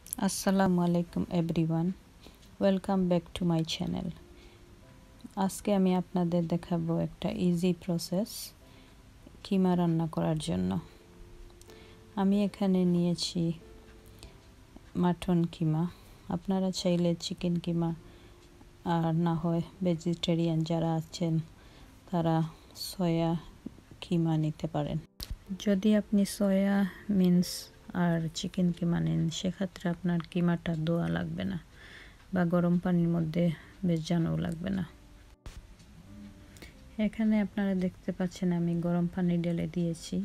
আসসালামু আলাইকুম everyone, welcome back to my channel. আজকে আমি আপনাদের দেখাবো একটা ইজি প্রসেস কিমা রান্না করার জন্য। আমি এখানে নিয়েছি মাটন কিমা। আপনারা চাইলে চিকেন কিমা আর না হয় ভেজিটেরিয়ান যারা আছেন তারা সয়া কিমা নিতে পারেন। যদি আপনি সয়া মিন্স আর চিকেন কিমা নেন সেক্ষেত্রে আপনার কিমাটা ধোয়া লাগবে না বা গরম পানির মধ্যে ভেজানোও লাগবে না। এখানে আপনারা দেখতে পাচ্ছেন আমি গরম পানি ঢেলে দিয়েছি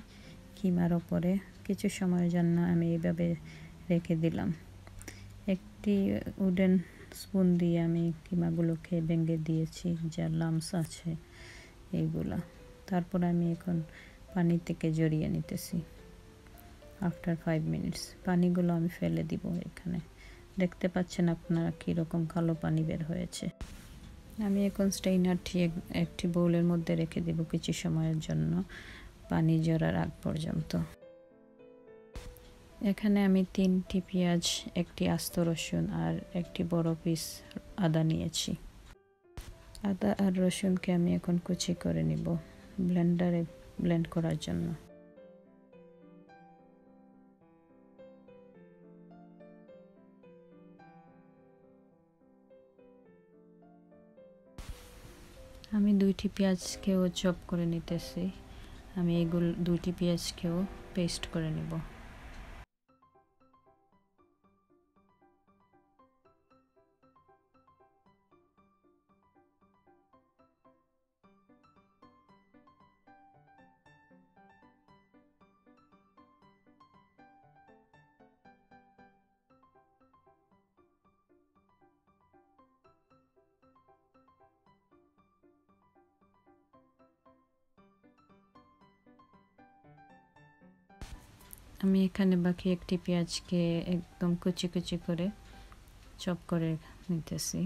কিমার ওপরে। কিছু সময়ের জন্য আমি এইভাবে রেখে দিলাম। একটি উডেন স্পুন দিয়ে আমি কিমাগুলোকে ভেঙে দিয়েছি, যা লামস আছে এইগুলা। তারপর আমি এখন পানি থেকে জড়িয়ে নিতেছি। আফটার 5 মিনিটস পানিগুলো আমি ফেলে দিব। এখানে দেখতে পাচ্ছেন আপনারা কীরকম কালো পানি বের হয়েছে। আমি এখন স্টেইনারটি একটি বোলের মধ্যে রেখে দেব কিছু সময়ের জন্য, পানি ঝরার আগ পর্যন্ত। এখানে আমি 3টি পেঁয়াজ, একটি আস্ত রসুন আর একটি বড় পিস আদা নিয়েছি। আদা আর রসুনকে আমি এখন কুচি করে নিব ব্লেন্ডারে ব্লেন্ড করার জন্য। আমি 2টি পেঁয়াজকেও চপ করে নিতেছি। আমি এইগুলো 2টি পেঁয়াজকেও পেস্ট করে নিব। আমি এখানে বাকি একটি পেঁয়াজকে একদম কুচি কুচি করে চপ করে নিতেছি।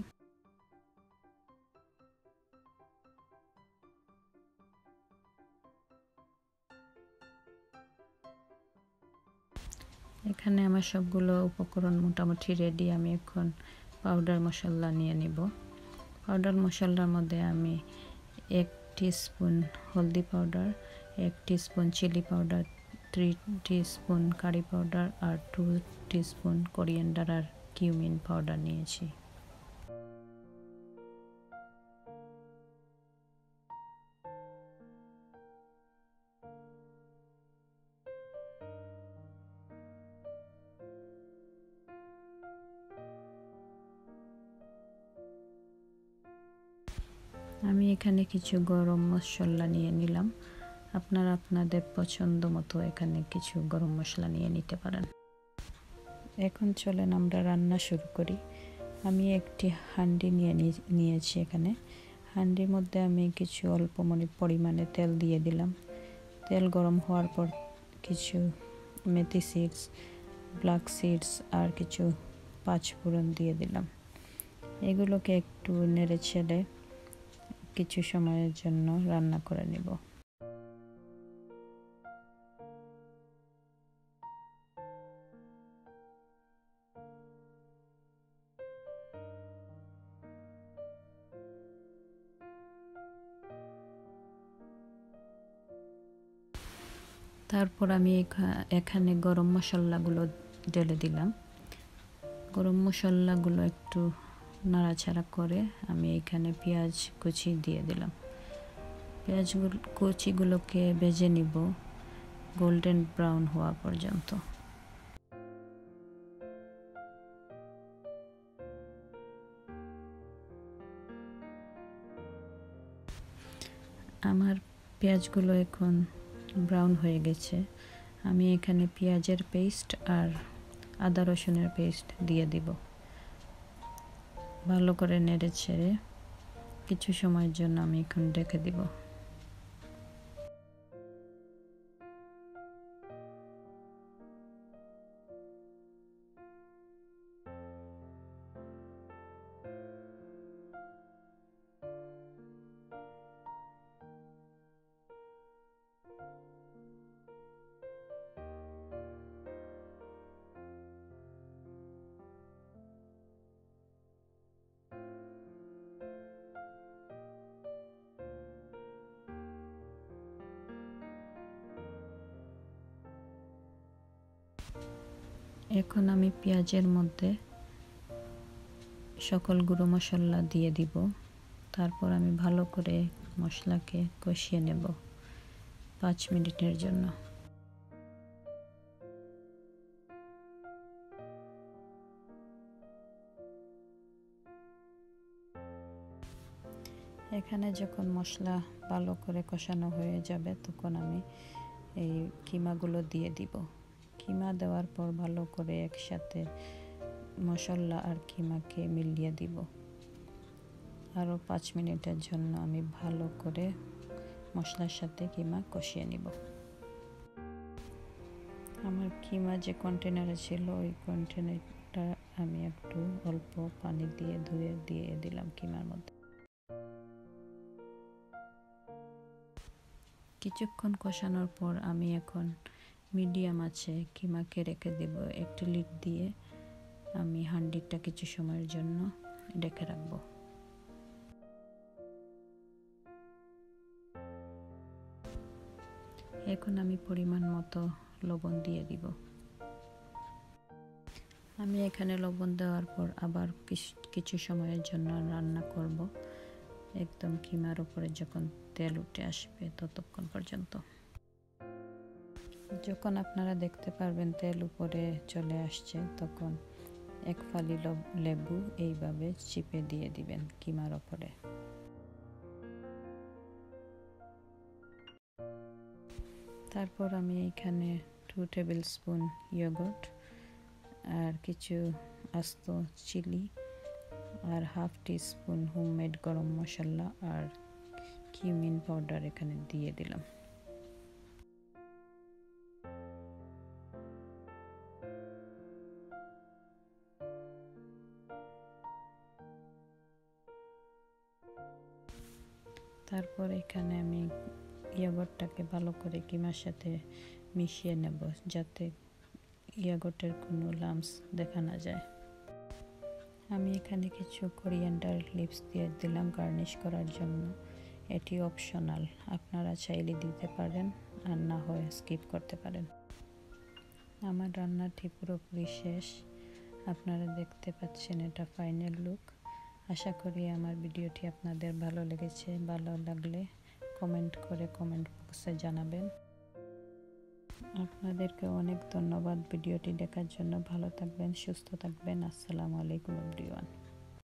এখানে আমার সবগুলো উপকরণ মোটামুটি রেডি। আমি এখন পাউডার মশলা নিয়ে নিব। পাউডার মশলার মধ্যে আমি 1 টিস্পুন হলদি powder, 1 teaspoon chili powder, 3 teaspoon curry powder আর 2 টিস্পুন কোরিয়ান্ডার আর কিউমিন পাউডার নিয়েছি। আমি এখানে কিছু গরম মশলা নিয়ে নিলাম। আপনারা আপনাদের পছন্দ মতো এখানে কিছু গরম মশলা নিয়ে নিতে পারেন। এখন চলেন আমরা রান্না শুরু করি। আমি একটি হাঁডি নিয়েছি। এখানে হাঁডির মধ্যে আমি কিছু অল্প পরিমাণে তেল দিয়ে দিলাম। তেল গরম হওয়ার পর কিছু মেথি সিডস, ব্ল্যাক সিডস আর কিছু পাঁচফোড়ন দিয়ে দিলাম। এগুলোকে একটু নেড়ে ছেড়ে কিছু সময়ের জন্য রান্না করে নেব। তারপর আমি এখানে গরম মশলাগুলো ঢেলে দিলাম। গরম মশলাগুলো একটু নাড়াচাড়া করে আমি এখানে পেঁয়াজ কুচি দিয়ে দিলাম। পেঁয়াজ কুচিগুলোকে ভেজে নিব গোল্ডেন ব্রাউন হওয়া পর্যন্ত। আমার পেঁয়াজগুলো এখন ব্রাউন হয়ে গেছে। আমি এখানে পেঁয়াজের পেস্ট আর আদা রসুনের পেস্ট দিয়ে দিব। ভালো করে নেড়ে ছেড়ে কিছু সময়ের জন্য আমি এখন রেখে দিব। এখন আমি পেঁয়াজের মধ্যে সকল গুঁড়ো মশলা দিয়ে দিব। তারপর আমি ভালো করে মশলাকে কষিয়ে নেব 5 মিনিটের জন্য। এখানে যখন মশলা ভালো করে কষানো হয়ে যাবে তখন আমি এই কিমাগুলো দিয়ে দিব। কিমা দেওয়ার পর ভালো করে একসাথে মশলা আর কিমাকে মিলিয়ে দিব। আরও 5 মিনিটের জন্য আমি ভালো করে মশলার সাথে কিমা কষিয়ে নিব। আমার কিমা যে কন্টেনারে ছিল ওই কন্টেনারটা আমি একটু অল্প পানি দিয়ে ধুয়ে দিয়ে দিলাম কিমার মধ্যে। কিছুক্ষণ কষানোর পর আমি এখন মিডিয়াম আছে কিমাকে রেখে দেব। একটি লিড দিয়ে আমি হাঁড়িটা কিছু সময়ের জন্য ঢেকে রাখব। এখন আমি পরিমাণ মতো লবণ দিয়ে দিব। আমি এখানে লবণ দেওয়ার পর আবার কিছু সময়ের জন্য রান্না করব, একদম কিমার উপরে যখন তেল উঠে আসবে ততক্ষণ পর্যন্ত। যখন আপনারা দেখতে পারবেন তেল উপরে চলে আসছে তখন এক ফালি লেবু এইভাবে চিপে দিয়ে দিবেন কিমার উপরে। তারপর আমি এখানে 2 টেবিল স্পুন ইয়োগর্ট আর কিছু আস্ত চিলি আর হাফ টিস্পুন হোমমেড গরম মশলা আর কিউমিন পাউডার এখানে দিয়ে দিলাম। তারপর এখানে আমি ইয়োগর্টটাকে ভালো করে কিমার সাথে মিশিয়ে নেব যাতে ইয়োগর্টের কোনো লাম্পস দেখা না যায়। আমি এখানে কিছু কোরিয়ান্ডার লিভস দিয়ে দিলাম গার্নিশ করার জন্য। এটি অপশনাল, আপনারা চাইলে দিতে পারেন আর না হয় স্কিপ করতে পারেন। আমার রান্নাটি পুরোপুরি শেষ, আপনারা দেখতে পাচ্ছেন এটা ফাইনাল লুক। আশা করি আমার ভিডিওটি আপনাদের ভালো লেগেছে। ভালো লাগলে কমেন্ট করে কমেন্ট বক্সে জানাবেন। আপনাদেরকে অনেক ধন্যবাদ ভিডিওটি দেখার জন্য। ভালো থাকবেন, সুস্থ থাকবেন। আসসালামু আলাইকুম এভরিওয়ান।